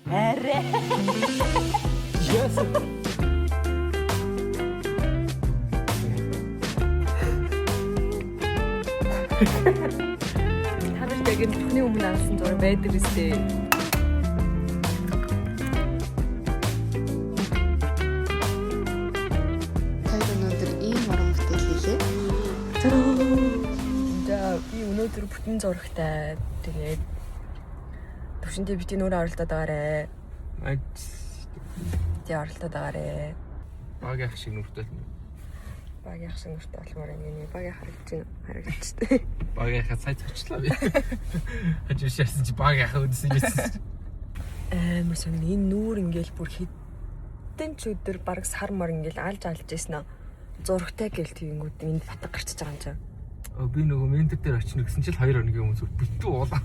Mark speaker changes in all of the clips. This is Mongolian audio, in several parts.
Speaker 1: Арэ.
Speaker 2: Yes.
Speaker 1: Танарт яг энэ бүхний өмнө авсан зураг байдаг үстэй.
Speaker 3: Танд өнөөдөр ийм уран бүтээл хийлээ.
Speaker 1: За би өнөөдөр бүтэн зурагтай. Тэгээд төвшөндөө бити нүрэ оролдоод байгаарэ. Тэ оролдоод байгаарэ.
Speaker 2: Баг ах шиг нүртэл.
Speaker 1: Баг яах шиг нүртэй болмоор ингэ баг харагдчихтэй.
Speaker 2: Баг ахаа сайт очлаа би. Хажиж яасан чи баг ахаа үдсэн гэсэн.
Speaker 1: Амар сонь энэ нүүр ингээл бүр хитэн ч өдөр баг сар мар ингээл алж ийсэн нь зурагтай гээл тийгүүд энд батг гарчиж байгаа юм чинь.
Speaker 2: Би нөгөө ментор дээр очно гэсэн чил 2 хоногийн өмнө битүү уулаа.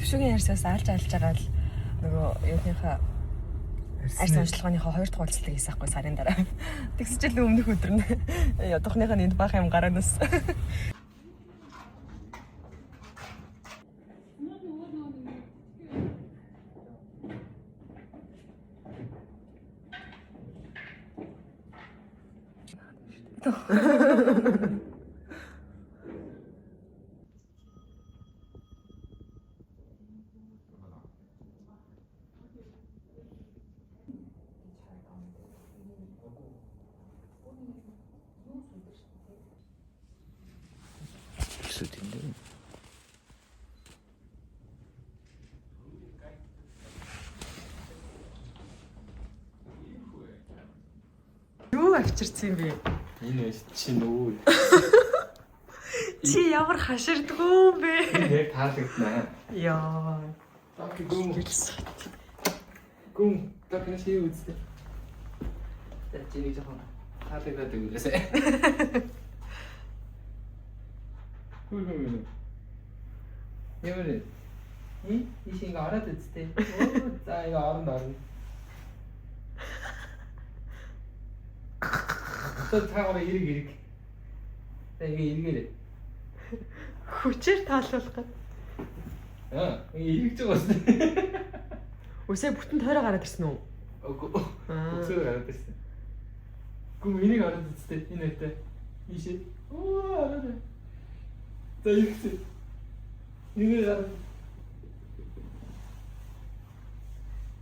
Speaker 1: Төвшөгийн ярьсаас алж байгаа л нөгөө юуныхаа арьс онцлогооныхоо 2 дахь уулзалтыг хийсэн хгүй сарын дараа. Тэгсэж л өмнөх өдөр нь ядахныхаа энд баах юм гараанаас. Юу авчирсан юм бэ?
Speaker 2: Энэ чи нөгөө
Speaker 1: Чи ямар хаширдггүй бэ?
Speaker 2: яг таалагднаа.
Speaker 1: Яа.
Speaker 2: Так гүн так нэг юу үзтээ. За чи нэг жоохон таалагдаад өгөөсэй. Хүү. Ямар вэ? Ишинг ороод үзтээ. За яа орно. Таагаа эрэг. За эргээрээ.
Speaker 1: Хүчээр таалуулах гээд.
Speaker 2: Эргэж байгаа юм.
Speaker 1: Үсээ бүтэн тойроо гараад ирсэн үү?
Speaker 2: Үгүй. Үсээ гараад ирсэн. Гүн энийг ороод үзтээ. Энэ өтэ. Ийшээ. Ороод. За эргэсэн. Энийг гараад.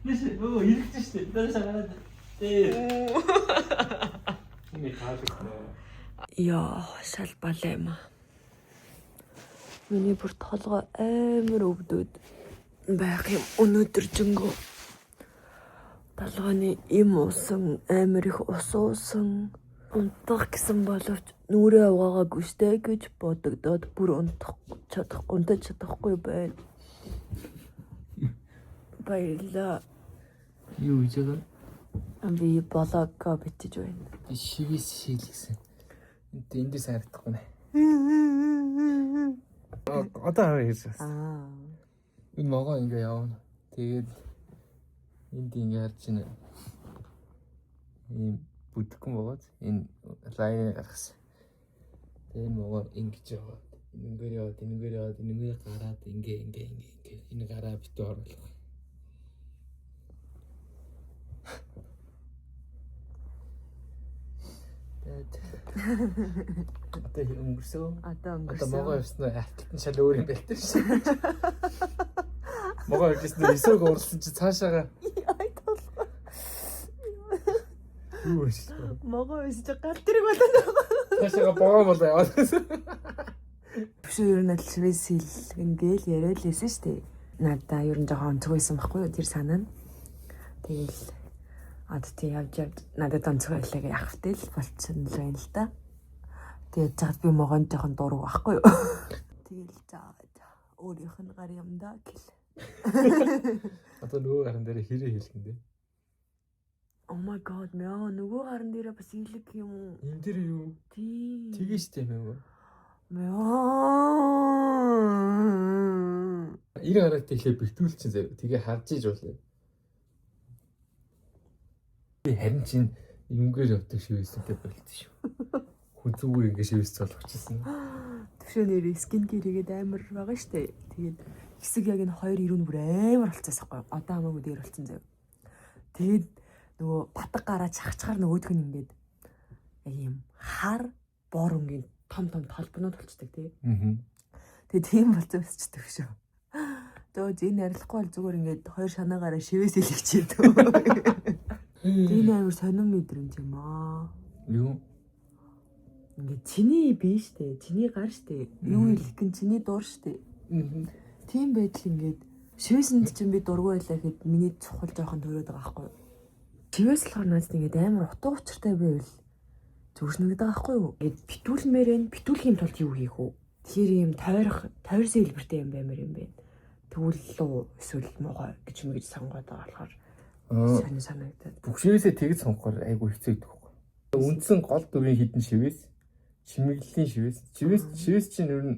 Speaker 2: Ийшээ. Эргэсэн шүү дээ. Даашаа гараад. Энэ таалагдсан.
Speaker 1: Яа, шалбалаа юм аа. Миний бүр толгой амар өвдөд байх юм өнөөдөр жингөө. Толгойн им усан амар их ус уусан. Унтах гэсэн боловч нүрээ угаагаагүй штэ гэж бодогдоод бүр унтах чадахгүй байна. Баярлаа.
Speaker 2: Юу гэж байгаа?
Speaker 1: Би блогоо битэж байна.
Speaker 2: Би шивээс шийлгсэн. Энд сайрдахгүй нэ. Одоо хараа хийсэн. Энэ могоо ингээ явна. Тэгээд энд ингээ харж байна. Ийм бүдгэн богоод энэ лайн гаргасан. Тэгээд энэ могоо ингэж яваад энэгээр гараад ингээ энэ гараа битүү оруулах. Одоо өнгөрсөн. Одоо могоо явсан арталт нь шал өөр юм байл тэр шиг. Могоо явсан эсээг уурсан чи цаашаага. Юу вэ?
Speaker 1: Могоо өсөж гал тэрэг болоод байгаа.
Speaker 2: Цаашаага богоо болоо яваад.
Speaker 1: Биш ер нь алшвэс ингээл яриад л байсан шүү дээ. Надаа ер нь жоохон онцгой байсан байхгүй юу тэр санаа нь. Тэгэл тий явж надад онцгой байлаа гэж ахвтэл болчихсон л байна л да. Тэгээд заад би могонд жоохон дург байхгүй юу. Тэгэл заад өөрийнх нь гар юм да гэл.
Speaker 2: Одоо нөгөө гаран дээр хэрэг хэлсэн дээ.
Speaker 1: Oh my god, нөгөө гаран дээр бас илэг юм уу?
Speaker 2: Энд дээр юу?
Speaker 1: Тий.
Speaker 2: Тгийж тийм юм уу? Ир гараад тийхээ бэлтүүлсэн заяа. Тэгээ харж иж болоо. Би харин чин юмгээр явдаг шивээсэнтэй болтой шүү. Хүзүүгээр ингэ шивээс болгочихсон.
Speaker 1: Төвшөө нэр скин кэр хийгээд амар байгаа штэ. Тэгээд Хэсэг яг энэ хоёр ирүүн бүр амар болцсон байхгүй. Одоо хамаагүй дээр болцсон заяа. Тэгээд нөгөө батг гараа чахчаар нөгөөх нь ингээд яг юм хар бор өнгийн том толбонууд болцдог тий. Тэгээд тийм болцсон өсчдөг шүү. Тэгээд энэ арилахгүй бол зүгээр ингээд хоёр шанаагаараа шивээс илэгчээд. Энэ амар сонирн мэдрэмж юм аа.
Speaker 2: Юу?
Speaker 1: Ингээд чиний бие штэ, чиний гар штэ. Юу хэлэх гэн чиний дур штэ. Тийм байдал ингээд шивээсэнд чинь би дургүй байлаа гэхэд миний цухал жоохон төрөөд байгаа байхгүй юу. Шивээс болохоор надад ингээд амар утга учиртай байвал зүгшнэгдэж байгаа байхгүй юу. Ингээд битүүлхийн тулд юу хийх вэ? Тэр юм тойрсон хэлбэртэй юм баймаар юм байна. Тэгвэл лөө эсвэл муухай гэж мэгж сонгоод байгаа болохоор сонир санагдаад.
Speaker 2: Бүх шивээсээ тэгж сонгохоор айгу хэцүү гэдэг байхгүй. Үндсэн гол дүрийн хідэн шивээс, чимэглэлийн шивээс чинь ер нь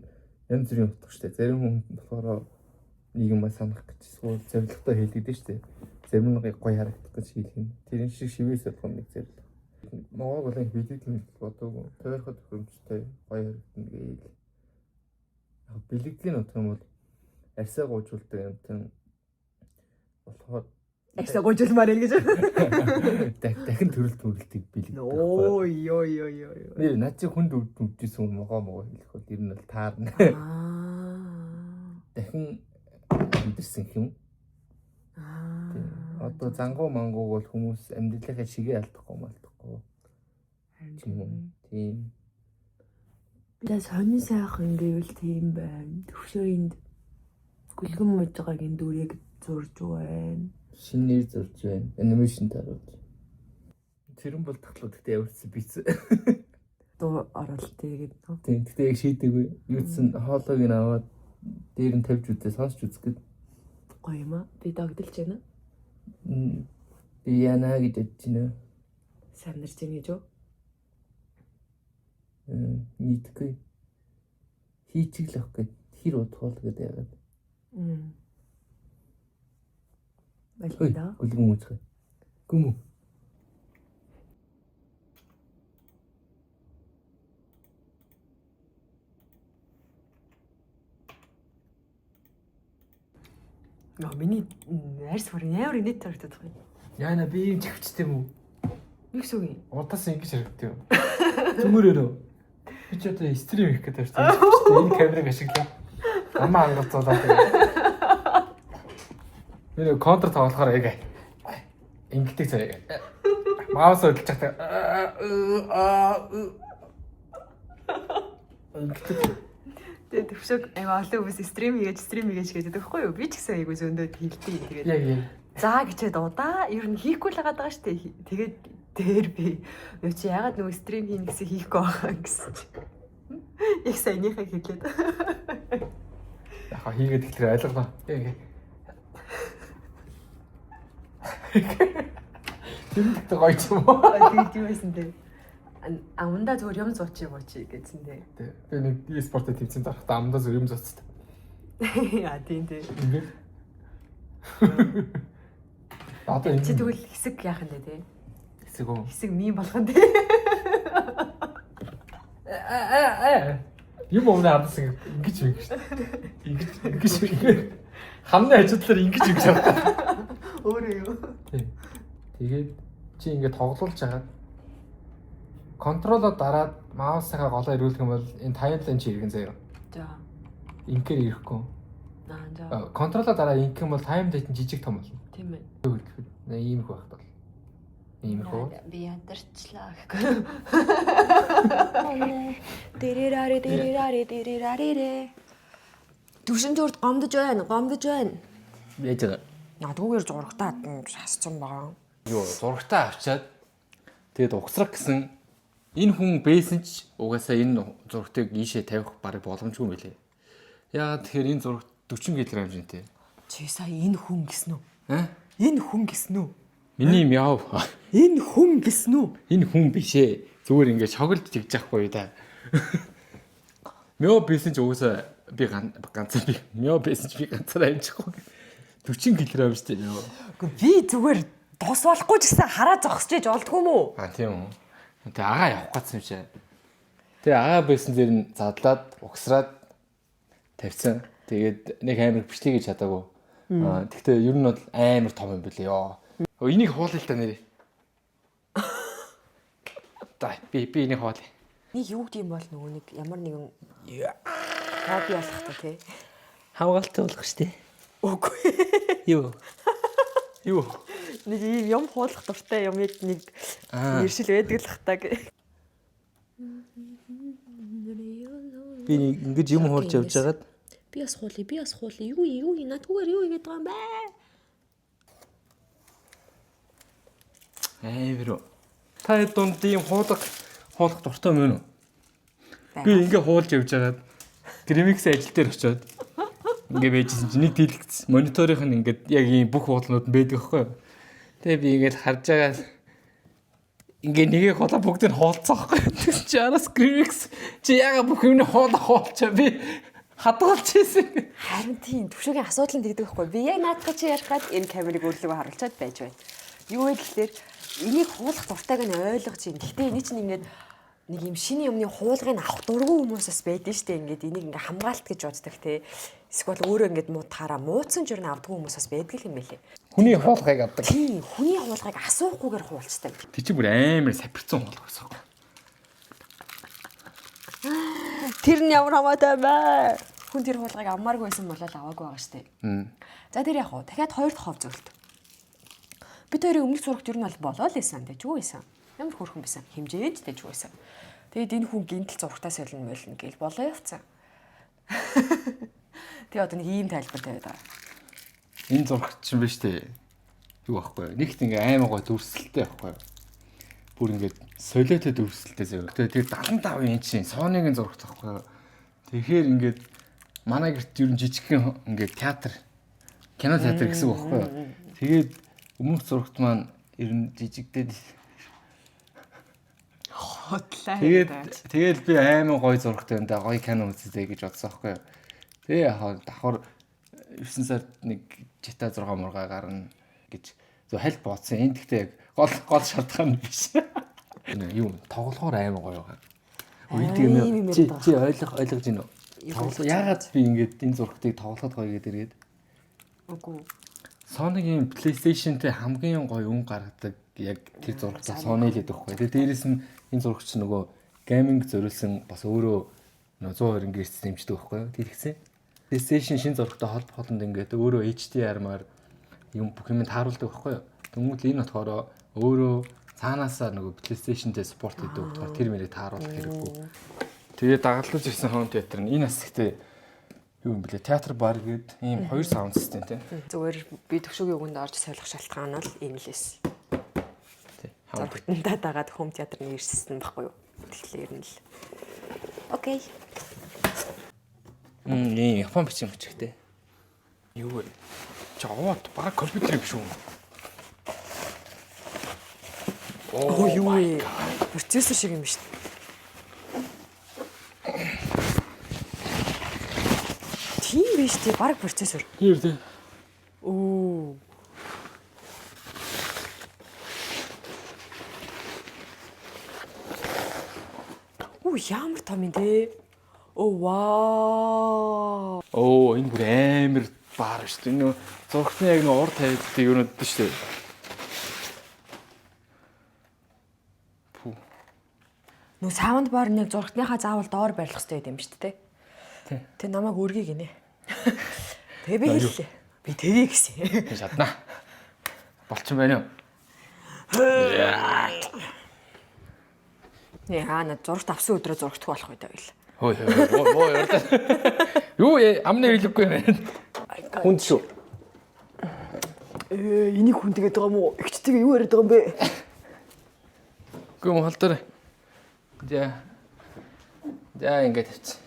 Speaker 2: янз бүрийн утга штэ. Зарим хүн болохоор нийгэм маа санах гэж суу зоригтой хэлдэг штэ. Зарим нь гоё харагдах гэж хэлэх юм. Тэр шиг шивээс болох нэг зориг. Моог болон бэлэгдэл бодоогүй. Тойроход хөрөмжтэй гоё харагдана гээл. Яг бэлэгдлийн утга юм бол арьсаа гуйжуулдаг юмтай болохоор
Speaker 1: Экса гойжулмаар гэж.
Speaker 2: дахин төрөлтийг бэлэгдэх.
Speaker 1: Оо ёо.
Speaker 2: Нэр над чи хүнд өвдөжсэн могоо хэлэх бол ер нь бол таарна. Дахин өндөрсөн юм. Одоо зангуу мангуу бол хүмүүс амьдралынхаа шигээ алдахгүй малтахгүй. Тийм.
Speaker 1: Би сонин сайхан гэвэл тийм байна. Төвшөөнд гүлгэн мууж байгааг энэ дүрийг зурж байна.
Speaker 2: Шинээр зурж байна. Анимашн таруулж. Тэрэн бол татлуу гэхдээ явуулсан биз.
Speaker 1: Дуу оролт тэгээд.
Speaker 2: Тийм. Гэхдээ яг шийдээгүй. Юуцсан хоолойг нь аваад дээр нь тавьж үзээ сонсч үзгээд.
Speaker 1: Гоё юм аа. Би догдолж байна.
Speaker 2: Би яна гэж бодчихно.
Speaker 1: Сандарч байна гэж үү?
Speaker 2: Нийтгүй. Хийчихлэх гээд хэр удахол гэдэг яагаад.
Speaker 1: Балда.
Speaker 2: Гүлгэн үүсгэй. Гүм.
Speaker 1: Миний арьс бүр ямар инээд тарагдаад байна.
Speaker 2: Яна би юм чихвчтэй юм уу?
Speaker 1: Юу гэсэн үг юм?
Speaker 2: Удаас ингэж харагдав юм. Зүмөрөөрөө. Би ч одоо стрим хийх гэдэг байна. Энэ камерыг ашиглаа. Амаа хангацуулаад. Би контр тоглохоор яг ингэдэг зэрэг. Маус хөдөлж чадах. Ингэдэг.
Speaker 1: Тэгээд төвшөг аймаа олон хүмүүс стрим хийж гэдэг байхгүй юу? Би ч гэсэн айгуу зөндөө хэлдэг. Тэгээд
Speaker 2: Яг.
Speaker 1: заа гэчээд удаа ер нь хийхгүй л байгаа даа штэ. Тэгээд дээр би юу чи ягаад нөгөө стрим хийн гэсэн хийхгүй байгаа гэсэн чи. Их сайнийхаа хэлээд.
Speaker 2: Яха хийгээд ихлээр ойлгоно. Тэмдэгтэй гоё ч юм уу?
Speaker 1: Тэгээд юу байсан бэ? Аманда зүгээр юм зуучи гэсэн дээ.
Speaker 2: Би нэг e-спортод тэмцэн дарахтаа амдаа зүр юм зуцтай.
Speaker 1: Яа тийм.
Speaker 2: Ингээд. Одоо
Speaker 1: Чи тэгвэл хэсэг яах юм бэ те?
Speaker 2: хэсэг үү?
Speaker 1: Хэсэг мим болох нь те.
Speaker 2: Юм өмнө хадсан ингэж юм шүү дээ. Ингэж хамны ажидлаар ингэж юм шаардлагатай.
Speaker 1: Өөрөө юу?
Speaker 2: Тэгээд чи ингэ тоглуулж хагаад контролоо дараад маусаа голоо ирүүлэх юм бол энэ таймлайн чи иргэн заяа.
Speaker 1: За.
Speaker 2: Инкээр ирэхгүй.
Speaker 1: За.
Speaker 2: Контролоо дараа инк юм бол таймлайн жижиг том болно.
Speaker 1: Тийм ээ.
Speaker 2: Юу гэхэд ийм их багт бол. Ийм их уу?
Speaker 3: Би ядарчлаа гэхгүй. Дэрэрарэ.
Speaker 1: Төвшин зүрд гомдож байна.
Speaker 2: Яаж байгаа?
Speaker 1: Ядгуугаар зурагтаа хасцсан байгаа.
Speaker 2: Юу зурагтаа авчаад тэгээд угсрах гэсэн энэ хүн бэйсэн ч угаасаа энэ зурагтыг ийшээ тавих бараг боломжгүй юм билээ. Яагаад тэгэхээр энэ зурагт 40 кг хэмжээтэй.
Speaker 1: Чи сая энэ хүн гэсэн үү?
Speaker 2: Аа?
Speaker 1: Энэ хүн гэсэн үү?
Speaker 2: Миний мяв.
Speaker 1: Энэ хүн гэсэн үү?
Speaker 2: Энэ хүн бишээ. Зүгээр ингээд шоглож тэгж яахгүй да. Мяв бэйсэн ч угаасаа би ганцаар би мяв бэйсэн ч би ганцаар амжихгүй. 40 кг шүү дээ.
Speaker 1: Гэхдээ би зүгээр дус болохгүй ч гэсэн хараа зогсож иж олдгүй юм уу?
Speaker 2: А тийм үү. Тэгээ агаа явах гэсэн юм чи. Тэгээ агаа байсан дээр нь задлаад угсраад тавьсан. Тэгээд нэг амар бичлэг хийж чадаагүй. Гэхдээ ер нь бол амар том юм билээ ёо. Энийг хуулъя л та нэрээ. Та би энийг хуулъя.
Speaker 1: Нэг юу гэдэм бол нөгөө нэг ямар нэгэн хобби болох та тий.
Speaker 2: Хамгаалалт болох штэ.
Speaker 1: Үгүй.
Speaker 2: Юу?
Speaker 1: Нэг юм хуулах дуртай юм нэг иршил байдаг л хата.
Speaker 2: Би ингэж юм хуурж явж байгаад
Speaker 1: Би бас хуулъя. Юу надгүйгээр юу хийгээд байгаа юм бэ?
Speaker 2: Бро. Та дунд ийм хуулах дуртай юм уу? Би ингээ хуулж явж байгаад Grimix ажил дээр очиод ингээ байжсэн чинь нэг дэлгэц мониторынх нь ингээд яг ийм бүх хуулнууд нь байдаг байхгүй юу? Тэгээ би ингээд харж байгаа ингээ нэгийг хуулаа бүгдийг нь хуулцсан байхгүй юу? Тэгс чи араас Grimix чи яга бүх юмны хуулчаа би хадгалж хийсэн.
Speaker 1: Харин тийм төвшөгийн асуудал нь тэгдэг байхгүй. Би яг наадах чи ярих гад энэ камерыг өөрлөгөө харуулчаад байж байна. Юу вэ гэхээр энийг хуулах дуртайг нь ойлгож юм. Гэхдээ энэ чинь ингээд нэг юм шинэ юмны хуулгыг авах дургүй хүмүүсээс байдаг шүү дээ. Ингээд энийг ингээ хамгаалт гэж боддог те. Эсвэл өөрөө ингээд муутахаараа мууцсан жирнэ авдаг хүмүүсээс байдаг юм байлээ.
Speaker 2: Хүний хуулгыг авдаг.
Speaker 1: Тийм, хүний хуулгыг асуухгүйгээр хуулцдаг.
Speaker 2: Тэг чи бүр амар сапирцсан хуулга байсан.
Speaker 1: Тэр нь ямар хамаатай бэ? Хүн тэр хуулгыг авмааргүй байсан бол аваагүй байгаа шүү дээ. За тэр яг хуу дахиад хоёр дахь хов зөвлөлт. Бид хоёрын өмнөх зурагт юу нь болоо л байсан дээ. Юу байсан? Ямар хөрхөн байсан? Хэмжээнд дээ юу байсан? Тэгэд энэ хүн гинтл зурагтаас солино мөлнө гэл болоо явцсан. Тэгээ одоо нэг ийм тайлбар тавиад байгаа.
Speaker 2: Энэ зурагт чинь биш үү? Юу байхгүй. Нэгт ингээ аймаг гой дүрсэлтэй байхгүй. Бүр ингээд солиотой дүрсэлтэй заяа. Тэгээ 75 инчийн Sony-гийн зурагт байхгүй. Тэгэхээр ингээд манай гэрт ер нь жижигхэн ингээд театр, кино театр гэсэн үг байхгүй. Тэгээд өмнөх зурагт маань ер нь жижигдээд
Speaker 1: Хотлаа.
Speaker 2: Тэгээд би аймаг гоё зурагтай энэ гоё кино үзье гэж бодсон байхгүй. Тэгээ яхаа давхар 9 сард нэг жита 6 мургаа гарна гэж зөв хальт бодсон. Энд гэхдээ яг гол шалтгаан биш. Юу тоглохоор аймаг гоё байгаа. Үгүй чи ойлгож байна уу? Тоглох яагаад би ингээд энэ зурагтыг тоглоход гоё гэдэг ирээд.
Speaker 1: Үгүй.
Speaker 2: Sony-гийн PlayStation-тэй хамгийн гоё үн гаргадаг яг тэр зурагтаа Sony л гэдэг байхгүй. Тэгээ дээрэс нь энэ зурагч нөгөө гейминг зориулсан бас өөрөө 120 гэрц нэмждэг байхгүй. Тэгсэн. PlayStation шинэ зурагтай холбоонд ингээд өөрөө HDR-маар юм бүх юм тааруулдаг байхгүй. Тэнгүүд энэ болохоор өөрөө цаанаасаа нөгөө PlayStation-тэй спорт хийдэг болохоор тэр мэрийг тааруулах хэрэггүй. Тэгээ дагалдуулж ирсэн home theater нь энэ хэсэгтээ юу юм бэлээ театр бар гээд ийм хоёр саунд систем тийм.
Speaker 1: Зүгээр би төвшөөгийн үгэнд орж солих шалтгаан нь л энэ л эс.
Speaker 2: Тий.
Speaker 1: Зургатандаа дагаад home theater-ны ирсэн байхгүй юу? Тэгэхээр нь л. Окей.
Speaker 2: Япон бичиг мөчгтэй. Юу вэ? Жаваад баг компьютер юм шүү.
Speaker 1: Оо юу вэ? Процессор шиг юм шүү дээ. Тийм биш тий баг процессор.
Speaker 2: Юу вэ?
Speaker 1: Оо. Оо ямар том юм те. Оо вау.
Speaker 2: Оо энэ бүр амар баар шүү дээ. Нөө зургатны яг нөө урд тавьдаг юмуд дээ шүү дээ.
Speaker 1: Нөө саунд бар нэг зургатныхаа заавал доор барилах хэрэгтэй юм шүү дээ.
Speaker 2: Тий.
Speaker 1: Тэ намайг үргийг гинэ. Тэгээ би хэллээ. Би тэвээ гэсэн.
Speaker 2: Шатна. Болчихсон байна уу?
Speaker 1: Яа на зурагт авсан өдрөө зурагтгүй болох үү гэвэл.
Speaker 2: Хөөе ярдаа. Юу амны хэлэхгүй байна. Хүнд шүү.
Speaker 1: Энийг хүндэгээд байгаа мó? Игчтэйгээ юу яриад байгаа юм бэ?
Speaker 2: Үгүй юм холдорой. За ингээд тавьчих.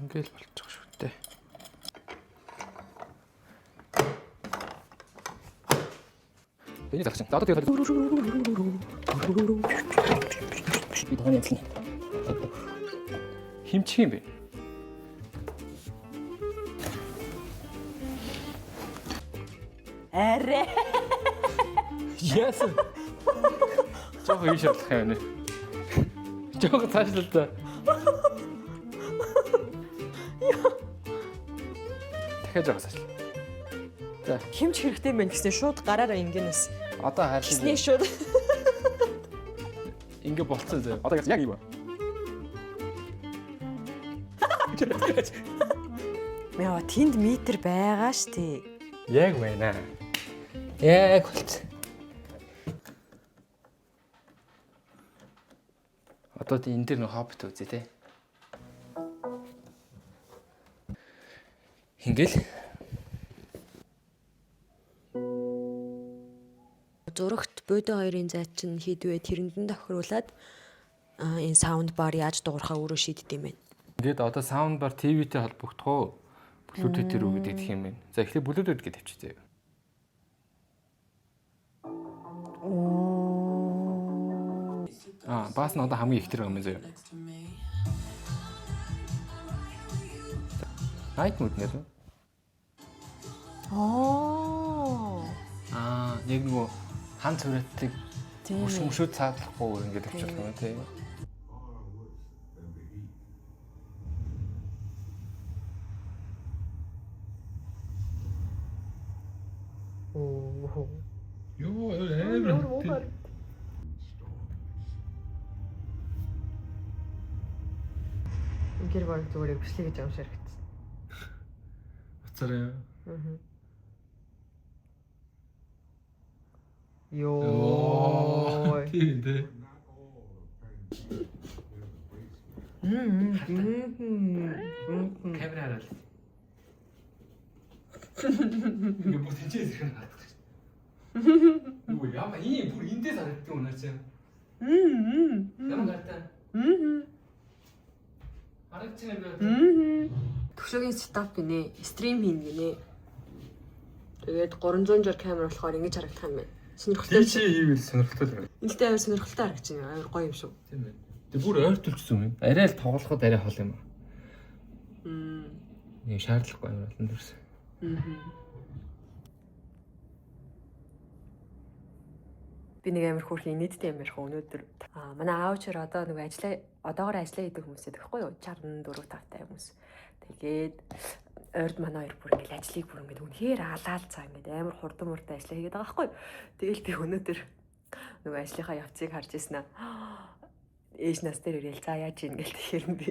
Speaker 2: Ингээл болчих шүү дээ. Энийг загчин. За одоо тэгээд би тооны явуулна. Химчих юм бэ?
Speaker 1: Арэ.
Speaker 2: Яс. Жохоо юу шатлах юм бэ? Жохоо цаашлаа та. дахиад жагсаач. За.
Speaker 1: Хэмч хэрэгтэй байна гэснээр шууд гараараа ингэнээс.
Speaker 2: Одоо
Speaker 1: Гэснээр
Speaker 2: хайрлаа.
Speaker 1: шууд.
Speaker 2: Ингээ болцсон зөө. Одоо яг юу вэ?
Speaker 1: Яа, тэнд метр байгаа штэ.
Speaker 2: Яг байна. Яг болцсон. Одоо энэ дээр нэг хоббит үзье те. Ингээл
Speaker 1: Зурагт Бодо хоёрын зай чинь хийдвэ тэрэндэн тохируулаад энэ саунд бар яаж дуурахаа өөрөө шийддэм юм байна.
Speaker 2: ингээд одоо саунд бар ТV-тэй холбогдох уу? Bluetooth-ээр үү гэдэг юм байна. За эхлээд Bluetooth гэдэг тавьчихъя. Бас нь одоо хамгийн их тэр юм зөө. Night mode нэр. Яг нөгөө хан цавраадаг өшмөшөө цаадлахгүй ингээд авчих юм тий. Юу амар.
Speaker 1: Гэр бараг зүгээр өвчлээ гэж амшаар хэвчээ.
Speaker 2: Уцаараа.
Speaker 1: Йоо.
Speaker 2: Тийм дээ. Камера хараад. Ингээ бүр тийчээс ирэх нь хатдаг. Юу яа ийм бүр эндээс харагддаг юм аа чи. Ямар гартаа. Харагдчих юм байна.
Speaker 1: Төвшөөгийн сетап гинэ, стрим хийн гинэ. Тэгээд 360 камера болохоор ингэж харагдах юм байна. Сонирхолтой.
Speaker 2: Чи хийвэл сонирхолтой л байна.
Speaker 1: Энэтэй амар сонирхолтой харагдаж байна. Амар гоё юм шүү.
Speaker 2: Тийм байна. Тэг бүр ойртолчсон юм. Арай л тоглоход арай хол юм аа. Нэг шаардлагагүй амар олон дурс.
Speaker 1: Би нэг амар хөөрхөн нийтдээ амар их өнөөдөр манай аавчаар одоо нэг одоогоор ажиллаа хийдэг хүмүүс тэгэхгүй юу 64 тавтай хүмүүс. Тэгээд ойрд манай хоёр бүр ингээл ажлыг бүр ингээд үнэхээр алаал цаа ингээд амар хурдан мурдан ажиллаа хийгээд байгаа байхгүй юу. Тэгэл би өнөөдөр нөгөө ажлынхаа явцыг харж ирсэн аа. Ээж нас дээр ирээл за яаж ийн гээл тэгэхээр би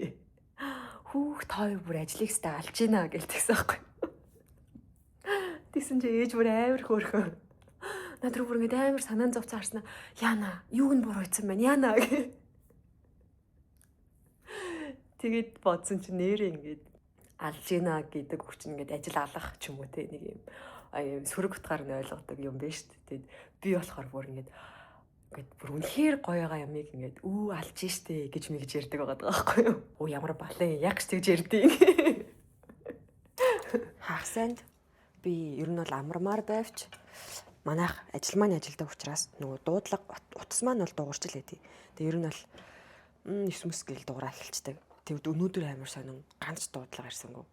Speaker 1: хүүхд хоёр бүр ажлыг сте алж гинэ гэлтгсэн байхгүй юу. Тэгсэн чи ээж бүр амар хөөрхөн. Над руу бүр ингэ амар санаан зовцоо харснаа. Яна, юуг нь буруу хийсэн байна? Яна гэ. Тэгээд бодсон чи нэрээ ингээд алж гинэ гэдэг хүч ингээд ажил алах ч юм уу те нэг юм сөрөг утгаар нь ойлгодог юм байна шүү дээ. Би болохоор бүр ингээд бүр үнэхээр гоё байгаа юмыг ингээд алж штэ гэж мэгж ярьдаг байгаа байхгүй юу? Ямар балан яг ч тэгж ярьдیں۔ Хагасанд би ер нь бол амармаар байвч манайх ажил маань ажилдаг учраас нөгөө дуудлага утас маань бол дуурч л байдیں۔ Тэгээ ер нь бол 9 мэс гэл дуурай эхэлцдэг. Тэгвэл өнөөдөр амар сонин ганц дуудлага ирсэнгүй.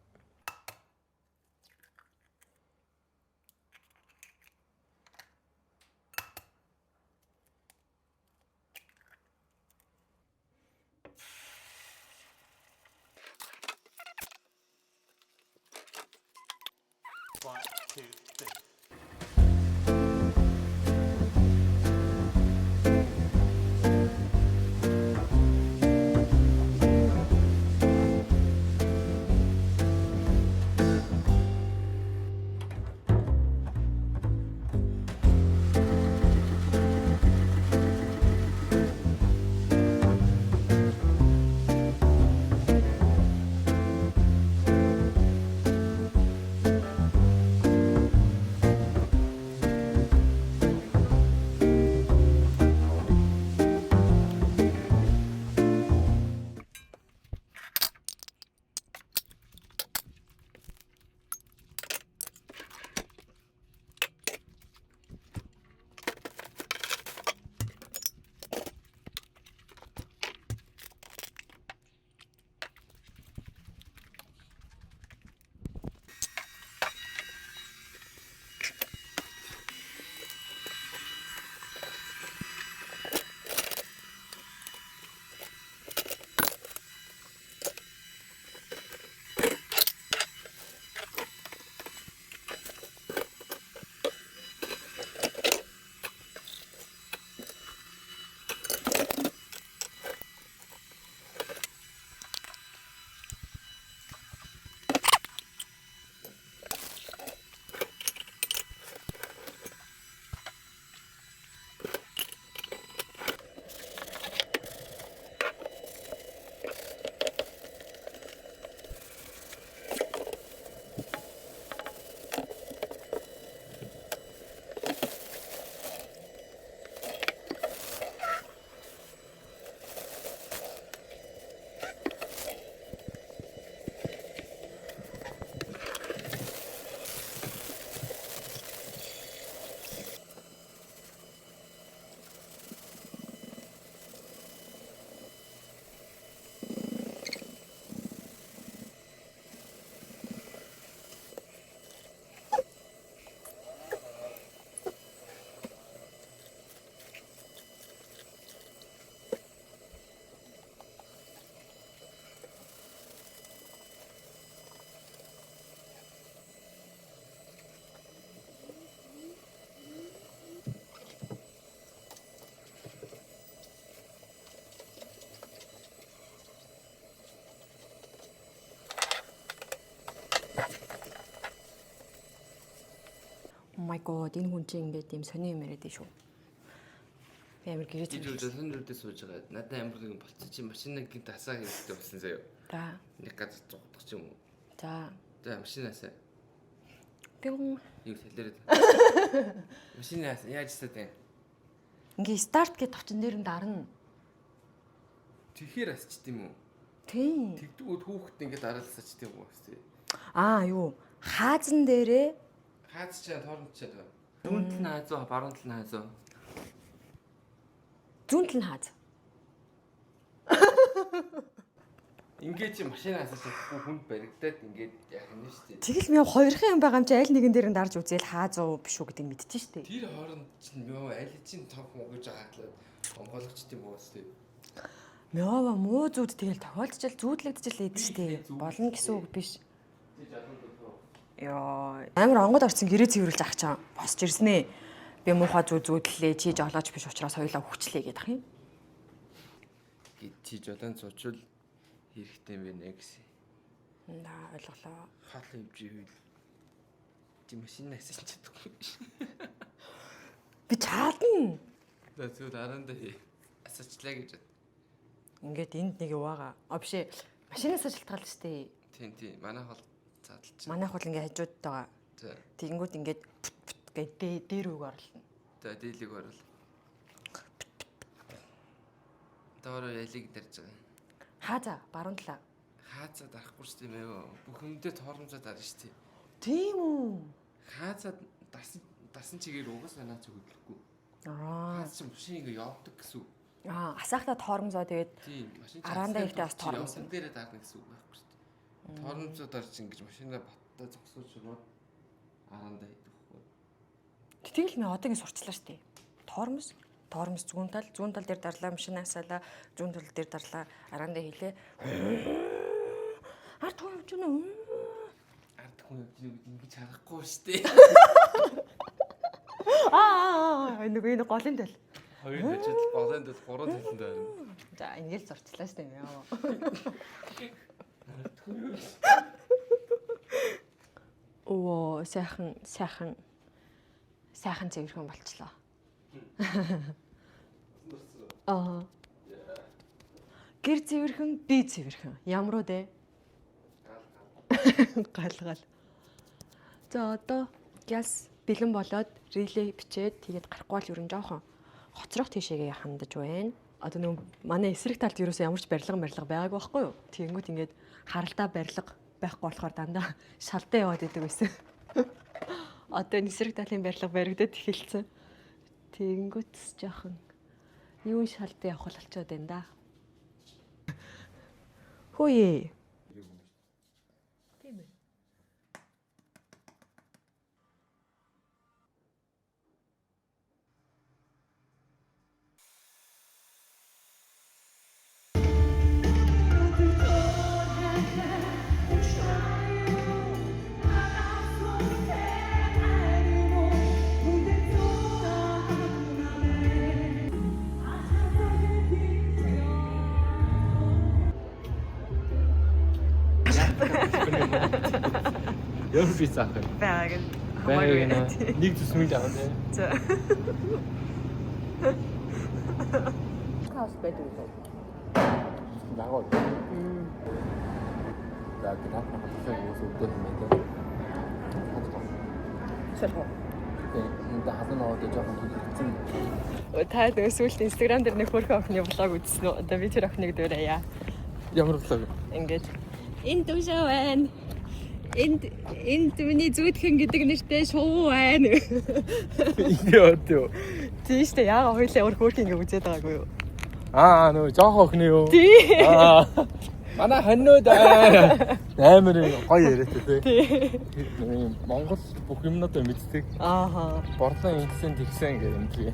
Speaker 1: Oh my god, энэ хүн чинь ингээд юм сони юм яриад шүү. Би амар гэрээ
Speaker 2: Би зөв сонирхолтой сууж байгаа. Надад амар нэг болцсон чи машинаа гинт асаа хэрэгтэй болсон заяа.
Speaker 1: За.
Speaker 2: Нэг газар зугдах ч юм уу.
Speaker 1: За.
Speaker 2: За машинаасаа.
Speaker 1: Бин.
Speaker 2: Юу хэлээд. Машинаас яаж стат юм?
Speaker 1: Ингээ старт гэж товчон дээр нь дарна.
Speaker 2: Тэгэхээр асч тийм үү?
Speaker 1: Тийм.
Speaker 2: Тэгдэггүй хүүхэд ингээд дараалсаач тийм үү?
Speaker 1: Аа юу? Хаазан дээрээ
Speaker 2: Хаац чаа тоорнч чаа. Зүүн тал нь хаазаа, баруун тал нь хаазаа.
Speaker 1: зүүн тал нь хааз.
Speaker 2: Ингээд чи машинаас асаахгүй хүнд баригдаад ингээд яах юм шүү дээ.
Speaker 1: Тэгэл мяа хоёрхан юм байгаа юм чи аль нэгэн дээр нь дарж үзээл хааз уу биш үү гэдгийг мэдчихэж штэ.
Speaker 2: Тэр хооронд чинь мөө аль чинь тоох уу гэж хаатлаад онгойлгоч тийм үү шүү дээ.
Speaker 1: Мяава муу зүуд тэгэл тохиолдчихл зүүдлэгдчихл эд штэ. Болно гэсэн үг биш. Яа, амар онгод орсон гэрээ цэвэрлж ах чам. Босч ирснэ. Би муухай зүүдлээ чи жолооч биш учраас хоёлаа хүчлээ гэдэг ах юм.
Speaker 2: Чи жолоон цуучвал хэрэгтэй юм байна гэсэн.
Speaker 1: Наа ойлголоо.
Speaker 2: Хаал явж ивэл чи машинаас асаж чадахгүй.
Speaker 1: Би чаадна.
Speaker 2: За зөв дараанда асаачлаа гэж бод.
Speaker 1: Ингээд энд нэг яваага. Биш ээ. Машинаас шалтгаалж штэ.
Speaker 2: Тийм тийм. Манайх бол задлж.
Speaker 1: Манайх бол ингээд хажууд байгаа.
Speaker 2: За.
Speaker 1: Тэгэнгүүт ингээд гэдэг дээр үг орлоо.
Speaker 2: За дийлэг орвол. Доороо ялиг дарж байгаа.
Speaker 1: Хааза баруун талаа.
Speaker 2: Хаацаа дарахгүй шүү дээ мэй. Бүх юмдээ тоормжоо дарна шүү дээ.
Speaker 1: Тийм үү?
Speaker 2: Хаацаа дарсан чигээр угаасаа наач хөдлөхгүй.
Speaker 1: Аа.
Speaker 2: Хаац чинь машин ингээ явдаг гэсэн үг.
Speaker 1: Аа, асаахта тоормзоо тэгээд
Speaker 2: Тийм, машин
Speaker 1: араандаа ихтэй бас тоормсон.
Speaker 2: Дээрээ даарна гэсэн үг байхгүй шүү дээ. Тоормжоо дарж ингэж машинаа баттай зогсооч өгөөд араандаа хийдэг байхгүй.
Speaker 1: тэгэл мэ одоо ингэ сурчлаа штэ. Тоормс зүүн тал дээр дарлаа машинаасаалаа зүүн тал дээр дарлаа араандаа хийлээ. Ард хүн явж гэнэ.
Speaker 2: Ард хүн явж байгааг ингэж харахгүй шүү дээ.
Speaker 1: Энэ голын тал.
Speaker 2: Хоёр хажууд голын тал гурван талд байна.
Speaker 1: За ингээл зурчлаа штэ юм яа. Оо сайхан зэвэрхэн болчлоо. Аа. Гэр зэвэрхэн, би зэвэрхэн. Ямар уу дээ? Гал. За одоо гяс бэлэн болоод реле бичээд тэгээд гарахгүй бол ерөн жоохон хоцрох тийшээгээ хандаж байна. Одоо нөө манай эсрэг талд ерөөсөө ямар ч барилга байгаагүй байхгүй юу? Тэгэнгүүт ингээд харалтаа барилга байхгүй болохоор дандаа шалдаа яваад идэг байсан. Одоо эсрэг талын барилга баригдаад эхэлсэн. Тэгэнгүүт жоохон юу шалдаа явах болчиход байна да. Хөөе. Тийм ээ.
Speaker 2: Ямар би цаах вэ? Байгаад нэг төсмөл авах тийм.
Speaker 1: За. Хаус байдаг үү?
Speaker 2: Дагуу. За гинат хатсан үс өгдөг юм байна.
Speaker 1: Сэлхөө.
Speaker 2: Тэгээд хазан аваад жоохон хэлсэн.
Speaker 1: Та өсвөлт Instagram дээр нэг хөрхөн охины блог үзсэн үү? Одоо би тэр охиныг дөрөөя.
Speaker 2: Ямар блог?
Speaker 1: Ингээд энэ дүүшээ байна. Энд миний зүүдхэн гэдэг нэртэй шувуу байна.
Speaker 2: Яа төө.
Speaker 1: Тийш дээ яага хоёлаа өөр хөрх ингэ үзээд байгаагүй юу?
Speaker 2: Аа нөө жоохон охины юу?
Speaker 1: Тий.
Speaker 2: Аа. Манай хоннууд амар гоё яриатай тий. Монгол бүх юмнуудаа мэддэг.
Speaker 1: Ааха.
Speaker 2: Борлон ингэсэн тэгсэн гэх юм тий.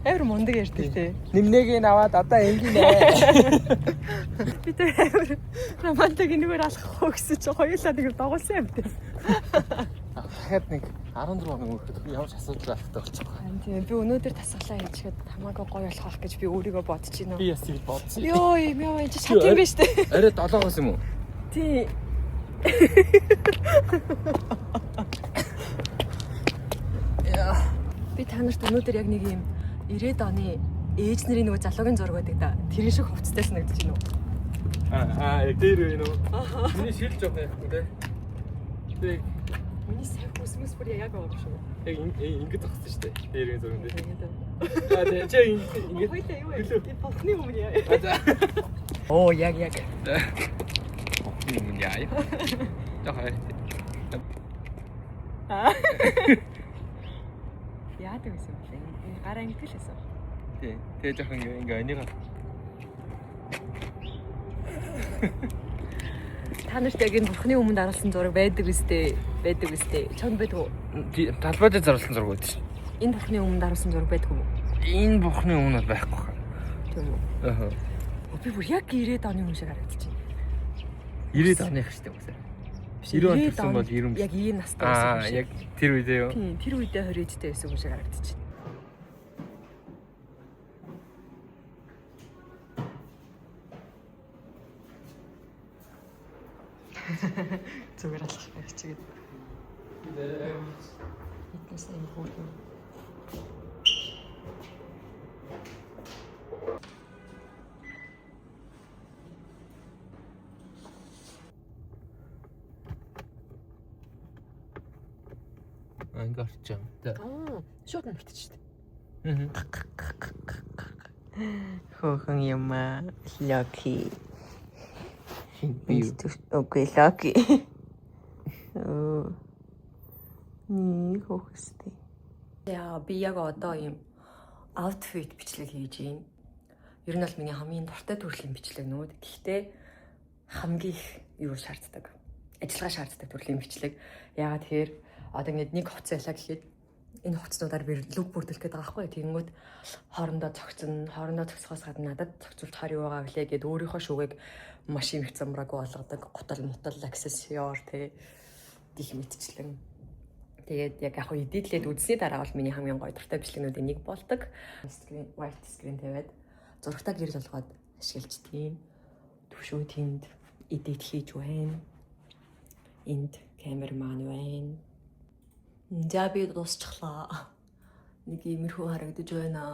Speaker 1: Амар мундаг ярьдаг тий.
Speaker 2: Нэмнэгийг аваад одоо ингэнэ.
Speaker 1: Би тэр амар романтик нэгээр алахгүй гэсэн чи хоёулаа нэг дагуулсан юм тий.
Speaker 2: Дахиад нэг 14 хоног өгөхөд ямар ч асуудал авахтай болчихгоо.
Speaker 1: Тийм би өнөөдөр тасгалаа хийчихэд хамаагүй гоё болох гэж би өөрийгөө бодож байна.
Speaker 2: Би яс тийж бодсон.
Speaker 1: Йоо, мяа чи шат юм байна штэ.
Speaker 2: Арай 7-оос юм уу?
Speaker 1: Тий. Би та нарт өнөөдөр яг нэг юм 90-ад оны ээж нарын нөгөө залуугийн зураг байдаг да. Тэр шиг хувцтай санагдаж байна уу?
Speaker 2: Яг дээр байна уу? Миний шил жоох яахгүй те. Тэг.
Speaker 1: Миний сайн хүсмэс бүр яг байгаа юм шүү.
Speaker 2: Яг ингэж зогссон шүү дээ. Дээрийн зураг дээр.
Speaker 1: Тэгээд
Speaker 2: Тэг чи ингэж.
Speaker 1: хоёлаа юу вэ? Би бохны өмнө яа.
Speaker 2: За.
Speaker 1: Оо яг.
Speaker 2: Юм яа. За хай.
Speaker 1: Яадаг гэсэн юм бэ? Гараа ингэлээсэн.
Speaker 2: Тий. Тэгээ жоох ингээ энийг
Speaker 1: Та нарт яг энэ бурхны өмнө дараалсан зураг байдаг үстэй. Чонд байдаг уу?
Speaker 2: талбайд зарласан зураг байдаг шин.
Speaker 1: Энэ бурхны өмнө дараалсан зураг байдаг уу?
Speaker 2: Энэ бухны өмнө байхгүй хаа.
Speaker 1: Тийм үү?
Speaker 2: Аа.
Speaker 1: Би бүр яг 90-ад оны хүн шиг харагдаж байна.
Speaker 2: 90-ад оных шүү дээ үсэ. 90 он төрсэн бол 90.
Speaker 1: Яг ийм настай байсан хүн шиг.
Speaker 2: Яг тэр үедээ юу?
Speaker 1: Тийм, тэр үедээ 20-д байсан хүн шиг харагдаж байна. Зүгээр алах байх чигээд. Хитнээс юм хөөрхөн.
Speaker 2: Ингээ орчих юм.
Speaker 1: Шууд мэдчихсэн.
Speaker 2: Аа.
Speaker 1: Хөөрхөн юм аа. Lucky.
Speaker 2: Би
Speaker 1: Окей, lucky. Хөөхстэй. Яа, би яг одоо юм outfit бичлэг хийж байна. Ер нь бол миний хамгийн дуртай төрлийн бичлэг нүүд. Гэхдээ хамгийн их юу шаарддаг? Ажиллагаа шаарддаг төрлийн бичлэг. Яагаад тэгэхээр одоо ингээд нэг хувцас ялаа гэхэд энэ хувцснуудаар би лүг бүрдүүлэх гээд байгаа байхгүй. Тэгэнгүүт хоорондоо цогцохоос гадна надад цогцолт хар юу байгаа гэлээ гэд өөрийнхөө шүүгийг машин их замбрааг болгодог, гутал аксессуар тэг гих мэтчлэн. Тэгээд яг яг эдитлээд үзсний дараа бол миний хамгийн гоё дуртай бичлэгнүүдийн нэг болдог. White screen тавиад зурагтаа гэрэл болгоод ашиглаждгийг. Төвшөө тэнд эдит хийж байна. Энд камерман байна. За би дуусчихлаа. Нэг иймэрхүү харагдаж байна.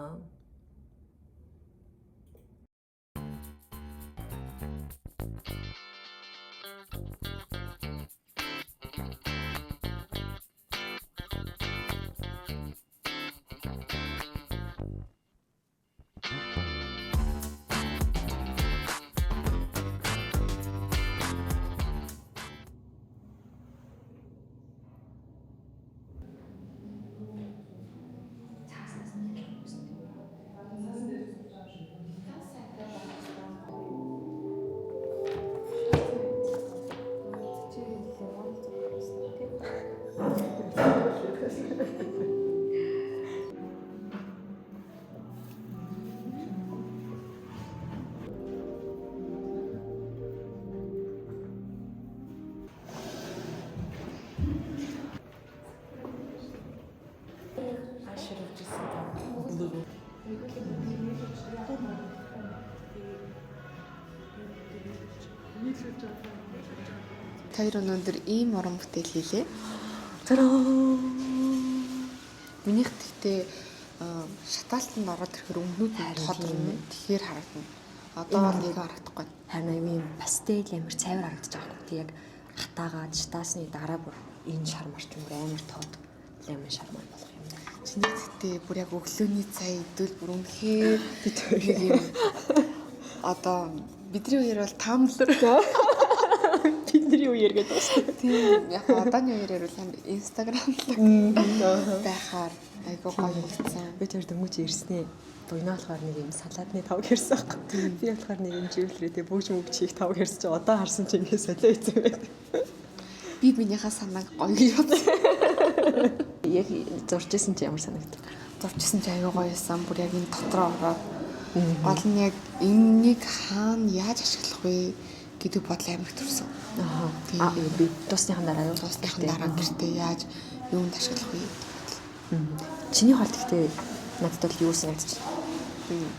Speaker 4: Хоёр өнөөдөр ийм уран бүтээл хийлээ.
Speaker 1: Тараа.
Speaker 4: Минийх гэхдээ шатаалтанд ороод ирэхээр өмнөд нь тодорно. Тэгэхээр харагдана. Одоо нэг харагдахгүй.
Speaker 1: Харин юм пастел амар цайвар харагдаж байгаа юм. Тэг яг хатаагаад шатаасны дараа бүр энэ шар марч юм амар тод лемон шарман болох юм.
Speaker 4: Чиний гэхдээ бүр яг өглөөний цай идвэл бүр үнэхээр нэг юм одоо бидний үеэр бол тамблер
Speaker 1: Бидний үеэр гэдэг байна.
Speaker 4: тийм яг одооний үеэр бол Instagram байхаар айгуу гоё болсон.
Speaker 1: Би тэр дөнгөж ирснээ. Буйнаа болохоор нэг юм салаадны тав гэрсэн байхгүй. Би болохоор нэг юм живлэрээ бөөж мөгч хийх тав гэрсэн чи одоо харсан чи ингэ солио ийцэн байна.
Speaker 4: Би минийхээ санааг гоё юм.
Speaker 1: Яг зуржсэн чи ямар санагдав?
Speaker 4: Зурчсан чи айгуу гоё байсан. Бүр яг энэ дотроо ороод гол нь яг энэнийг хаана яаж ашиглах вэ гэдэг бодол амар төрсөн.
Speaker 1: Аа. Би дуусныхан дараа юу
Speaker 4: Дуусныхан дараа гэртээ яаж юунд ашиглах вэ?
Speaker 1: Чиний хувьд гэхдээ надад бол юу санагдчих.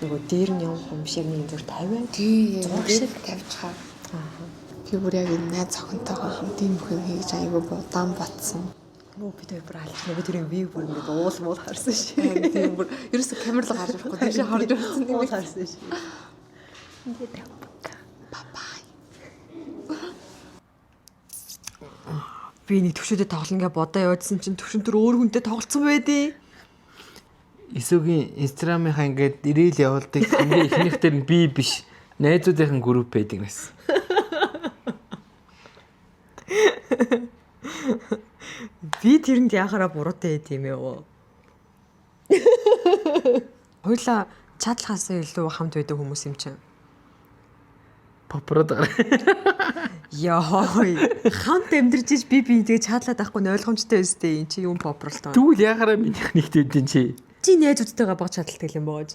Speaker 1: Нөгөө дээр нь юм биш яг нэг зүр 50.
Speaker 4: Тий,
Speaker 1: Зураг
Speaker 4: шиг
Speaker 1: шиг
Speaker 4: тавьчихаа.
Speaker 1: Аа.
Speaker 4: Би бүр яг энэ найз охинтойгоо хамт ийм бүхэн хийж айгүй удаан батсан.
Speaker 1: Оо би тэр бүр алж нэг тэрийн вив бүр ингээд уул харсан шээ.
Speaker 4: Тийм бүр ерөөсө камер руу гарч ирэхгүй тийш харж байсан юм
Speaker 1: Уул харсан шээ.
Speaker 4: бабай.
Speaker 1: Би нэг төвшөдөө тоглоно гэж бодоо явуулсан чинь төвшин төр өөр хүнтэй тоглолцсон байдیں۔
Speaker 2: Исүгийн инстаграмынхаа ингээд ирээл явуулдаг хамгийн ихнийх дээр нь би биш. Найзуудынхаа групп байдаг нас.
Speaker 1: Би тэрэнд яхаараа буруутай байт юм ээ. Хойлоо чадлахаас илүү хамт байдаг хүмүүс юм чинь.
Speaker 2: Попрод.
Speaker 1: Яа, хамт амьдарч иж би тэгээ чадлаад байхгүй нь ойлгомжтой өстэй эн чи юм попролтой.
Speaker 2: Тэгвэл яхаараа минийх нэгт байдэн чи.
Speaker 1: Чи найзуудтайгаа баг чадалтай юм боож.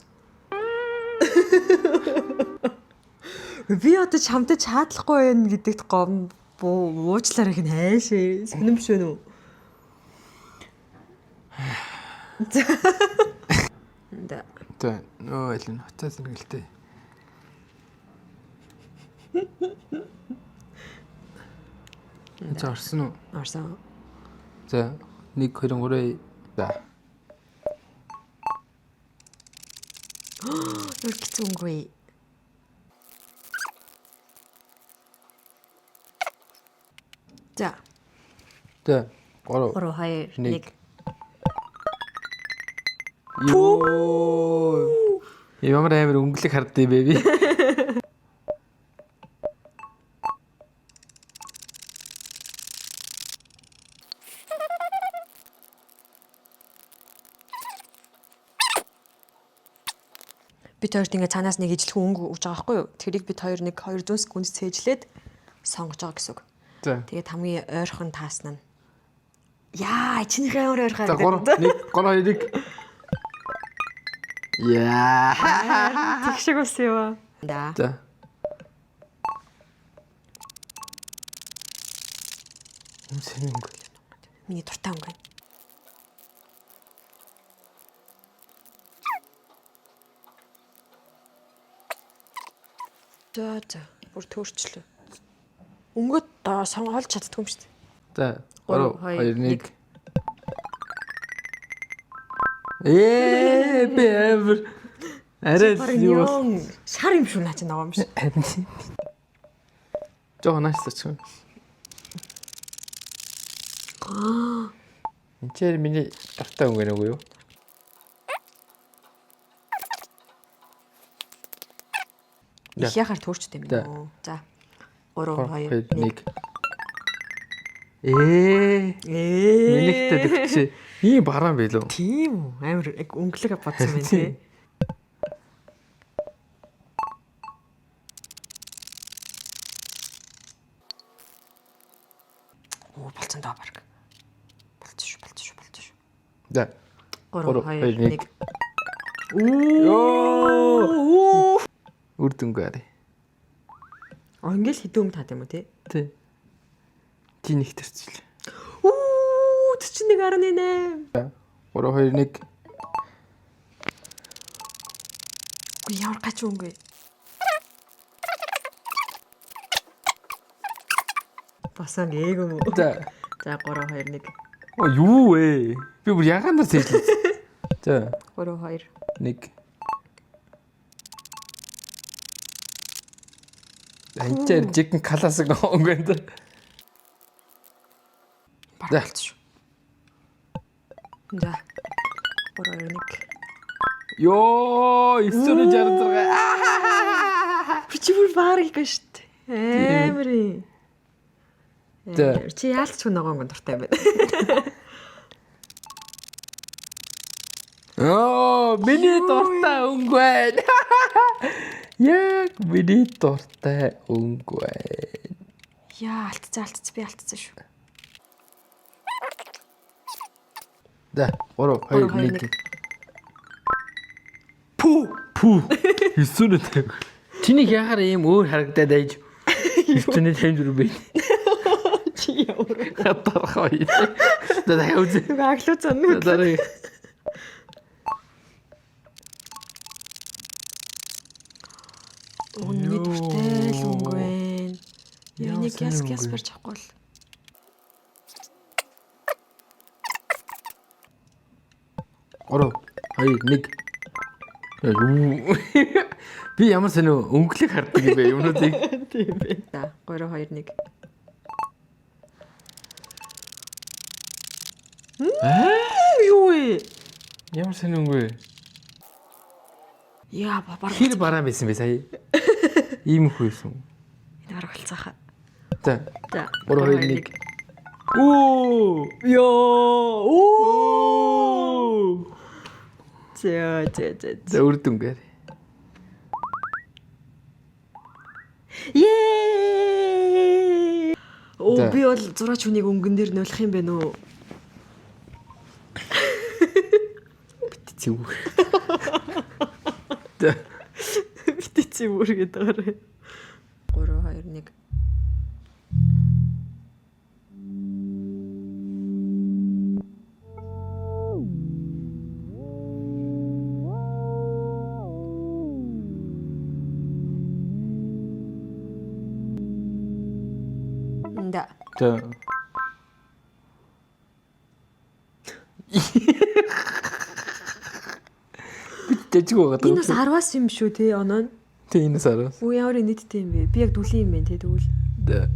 Speaker 1: Би одоо чамтай чадлахгүй байх гэдэгт гом уучлаарай гэн хайшээ. Сонирмш вэ нүү?
Speaker 2: Тэ нөө элэн хотоос нэргэлтэй. За орсон уу?
Speaker 1: Орсон.
Speaker 2: За 1 2 3 за.
Speaker 1: Юу гिचүнгүй. За.
Speaker 2: За 3
Speaker 1: 2 1.
Speaker 2: Йоо. Ямар амар өнгөлөг хардсан бэ би.
Speaker 1: Бид хоёрт ингээ цаанаас нэг ижлэх өнгө өгж байгаа байхгүй юу? Тэрийг бид хоёр нэг 200 секунд цээжлээд сонгож байгаа гэсэн үг.
Speaker 2: За.
Speaker 1: Тэгээд хамгийн ойрхон таасна нь. Яа, чинийхээ амар ойрхон.
Speaker 2: За 3 1 2 1. Яа.
Speaker 1: Тэг шиг ус юу? Да.
Speaker 2: За. Үнсэн өнгө.
Speaker 1: Миний дуртай өнгө. За. Бүр төөрчлөө. Өнгөт сонгоолж чаддгүй юм шүү дээ.
Speaker 2: За 3 2 1. Би ever арай юу
Speaker 1: шар юм шүү наа чи нөгөө юм шиг.
Speaker 2: Жоо нааштай. Энд чинь миний дуртай өнгө нэг үү?
Speaker 1: Их яхаар төөрчтэй юм уу? За. 3 2 1.
Speaker 2: Минийхтэй дэгчээ. Ийм бараан байлоо.
Speaker 1: Тийм үү? Амар яг өнгөлөг бодсон байх тий. Оо болцсон даа баг. Болцсон шүү.
Speaker 2: За.
Speaker 1: 3 2 1.
Speaker 2: Оо. Үр дүнгүй арай.
Speaker 1: Ингээл хэдэн өнгө таад юм уу тий?
Speaker 2: Тий. Чи нэг төрчихлээ.
Speaker 1: 41.8.
Speaker 2: 3 2 1.
Speaker 1: Үгүй ямар гач өнгө вэ? Басан ээг юм уу?
Speaker 2: За.
Speaker 1: За 3 2 1.
Speaker 2: Оо юу вэ? Би бүр ягаанаар зээлээ. За.
Speaker 1: 3 2
Speaker 2: 1. Анчаар жигэн каласаг өнгө энэ.
Speaker 1: Баралц шүү. За. 3 2 1.
Speaker 2: Йоо, 966.
Speaker 1: Би чи бүр баарыг гэж шүү дээ. Амир. Чи яалч хүн нөгөө дуртай байна.
Speaker 2: Оо, миний дуртай өнгө байна. Яг миний дуртай өнгө байна.
Speaker 1: Яа, алдцсан би алдцсан шүү.
Speaker 2: Да, 3 2 1. Пүү. Хэсүүнэтэй. Чиний яхаар ийм өөр харагдаад байж. Хэсүүнэ таймжур бэ.
Speaker 1: Чи ямар
Speaker 2: Хатархай. Да яуз.
Speaker 1: аглуу цанаа.
Speaker 2: Дараа.
Speaker 1: Өнний дуртай л өнгө байна. Нэг яс барж авахгүй л.
Speaker 2: Ороо. 2 1. Би ямар сонио өнгөлөг хардаг юм бэ юмнуудыг.
Speaker 1: Тийм бэ. За 3 2 1. Юу вэ?
Speaker 2: Ямар сонио өнгөө.
Speaker 1: Яа бабар.
Speaker 2: Хэр бараа байсан бэ сая? Ийм хүйсэн.
Speaker 1: Энэ арга болцоохаа.
Speaker 2: За.
Speaker 1: За
Speaker 2: 3 2 1. Оо!
Speaker 1: Ёо! Оо! За.
Speaker 2: Өрдөнгөр.
Speaker 1: Ее! Оо
Speaker 2: За.
Speaker 1: би бол зураач хүнийг өнгөн дээр нөлөх юм бэ нөө.
Speaker 2: Цэвэр.
Speaker 1: Битцээ бүр гэдэг гараа. 3 2 1. Да.
Speaker 2: За. Дэжиг байгаа.
Speaker 1: Энэ бас 10-аас юм шүү те оноо.
Speaker 2: Тэ энэ сараас.
Speaker 1: Үу ямар нийттэй юм бэ? Би яг дүлийн юм байна те тэгвэл. За.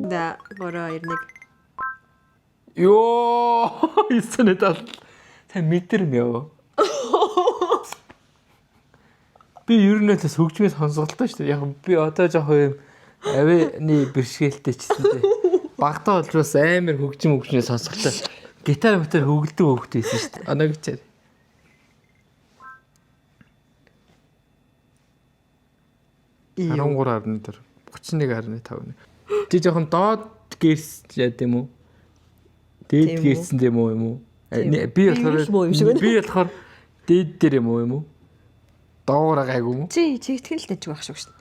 Speaker 1: Да, 3 2 1.
Speaker 2: Ёо, истэнэдэл. Сайн мэдэрмээ. Би ер нь л хөгжмөс сонсголтой шүү дээ. Яг би одоо жоох юм авины бэрхшээлтэй ч гэсэн дээ. Багтаа олж бас амар хөгжмөс сонсголтой. Гитар хөгөлдөг хөгт байсан шүү дээ. Оногчээр.
Speaker 1: Ийм
Speaker 2: 13.4 31.5. Чи жоохон доод гэрс яа гэм үү? Дээд гэрсэн юм уу? Би болохоор дээд дээр юм уу? Доогоор гайгүй юм уу?
Speaker 1: чи чигтгэн л дэж байх шүү дээ.